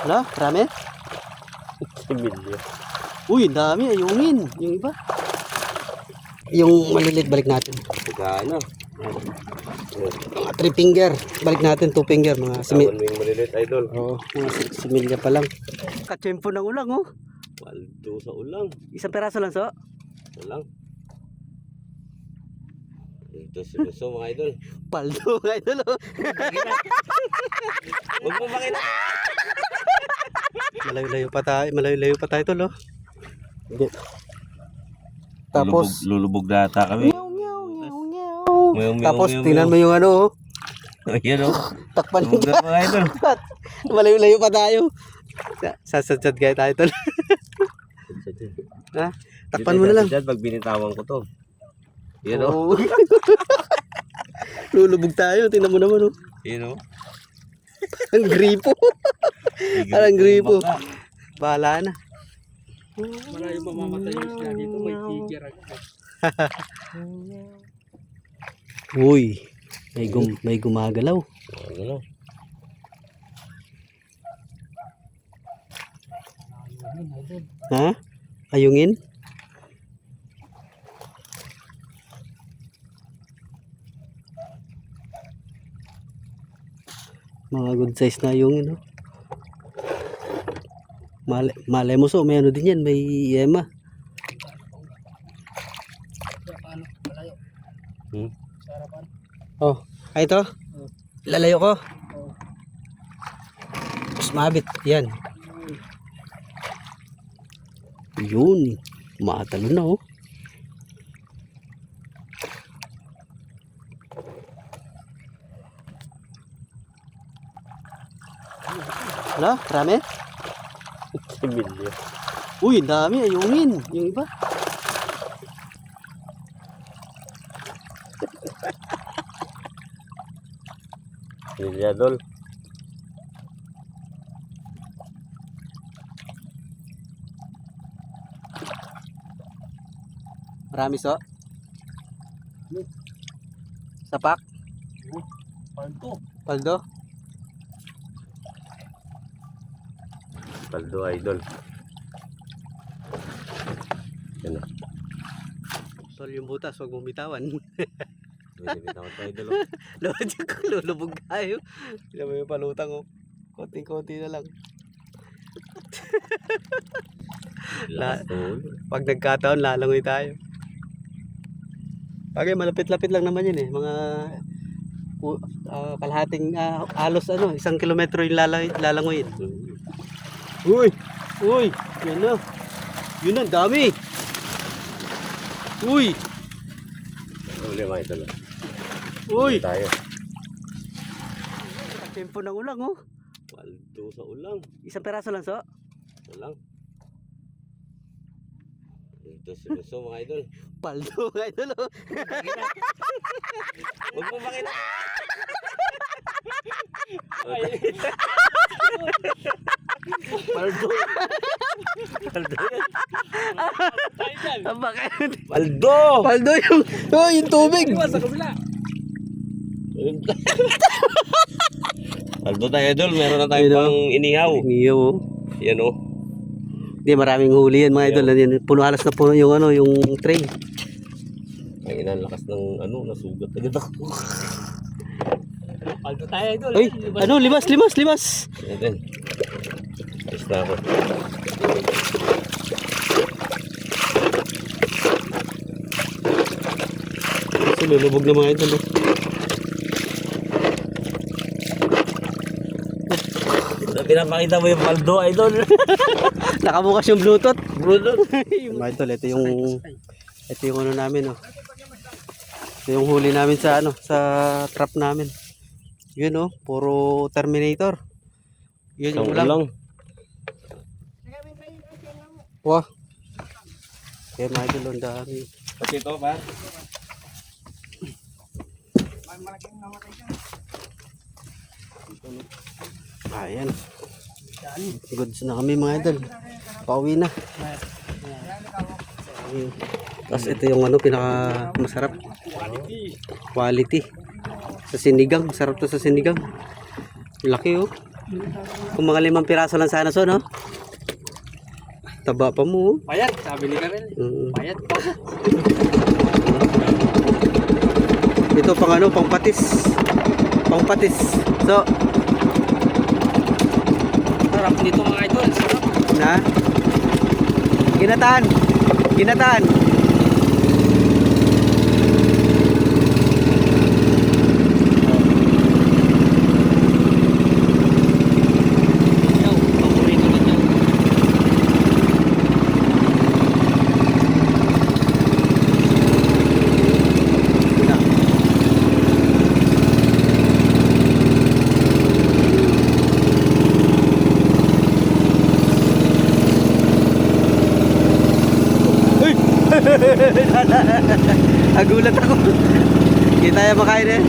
Wala, marami? Similyo. Uy, dami, ayungin. Yung iba. Yung malilit, balik natin. Pagkano? Mga 3 finger. Balik natin 2 finger. Mga Tawan mo yung malilit, idol. Oo, mga similya pa lang. Katsempo ng ulang, oh. Paldo sa ulang. Isang peraso lang, so. Ulang. Ito si Luso, mga idol. Paldo, idol, oh. Huwag mo makina. Malayo-layo pa tayo. Malayo-layo pa tayo, tol, oh. Hindi. Tapos, lulubog data kami. meow, meow, meow, meow. Meow, meow, Tapos, meow, tingnan mo meow. yung ano, oh. Ayan o. Takpan mo. Lubog na mga idol. Malayo-layo pa tayo. Sasadsad kaya tayo, tol. Ha? Takpan mo na lang. Pag binitawan ko to. Yan o. Oh. Lulubog tayo. Tingnan mo naman, oh. Yan o. Ang gripo. Ang gripo. Bahala na. Malayo mamamatay yung isla dito, may tiger. Uy, may gumagalaw. Ano? Ha? Ayungin? Mga good size na ayungin, oh. Malay mo, so may ano din yan, may yema. Paano? Malayo. Sarapan. Oh, ay ito. Lalayo ko. Oh. Mas mabit, yan. Yun, matalo na, oh. Wala, marami? Similyo. Uy, dami, ayungin. Yung iba. Similyo, idol. Marami, so. Sapak, Paldo. paldo. Paldo, idol. Yan o. Tol, yung butas, huwag mong bitawan. May bitawan to, idol. Lulubog tayo. Tignan mo yung palutang, oh. Konting-konti na lang. Lakas to. Pag nagkataon, lalangoy tayo. Bagay, malapit-lapit lang naman yun, eh. Mga kalahating halos 1 kilometro yung lalangoyin. Uy! Uy! Yan na. Yun na, dami. Uy! Uli, mga idol. Uy! Tayo. Tempo ng ulang, oh. Paldo sa ulang. Isang peraso lang, so. Ulang. Ito si Luso, mga idol. Paldo, idol, oh. Huwag mo makina. Paldo. Paldo yan. Bakit? Paldo! Paldo yung tubig. Sa kabila. Paldo tayo, idol. Meron na tayong pang inihaw. Niyo, oh. Yan o. Hindi, maraming huli yan, mga idol. Yan, puno, halos na puno yung ano, yung tray. Ang inalakas ng ano, nasugat agad ako. Paldo tayo, idol. Ay, ano, limas. Yan din. Tapos na ako. Kasi lulubog na mga idol, oh. Pinapakita mo yung paldo, idol. Nakabukas yung bluetooth. Bluetooth. Mga idol, ito yung ano namin, oh. Ito yung huli namin sa ano, sa trap namin. Yun, oh, puro Terminator. Yun yung ulang. Wah. Kaya mga idol, ang dami. Kasi ito, ba? Ayan. Goods na kami, mga idol. Pauwi na. Tapos ito yung ano, pinaka masarap. Quality. Sa sinigang. Masarap to sa sinigang. Laki, oh. Kung mga 5 piraso lang sana so, no? Taba pa mo. Payat, sabi ni Karel. Payat pa. Ito pang ano, pang patis. Pang patis. So, Sarap nito mga idol. Sarap. na. Ginataan. Ginataan. Yaw, paborito na yan. Na. Uy! Nagulat ako. Kita yung makain eh.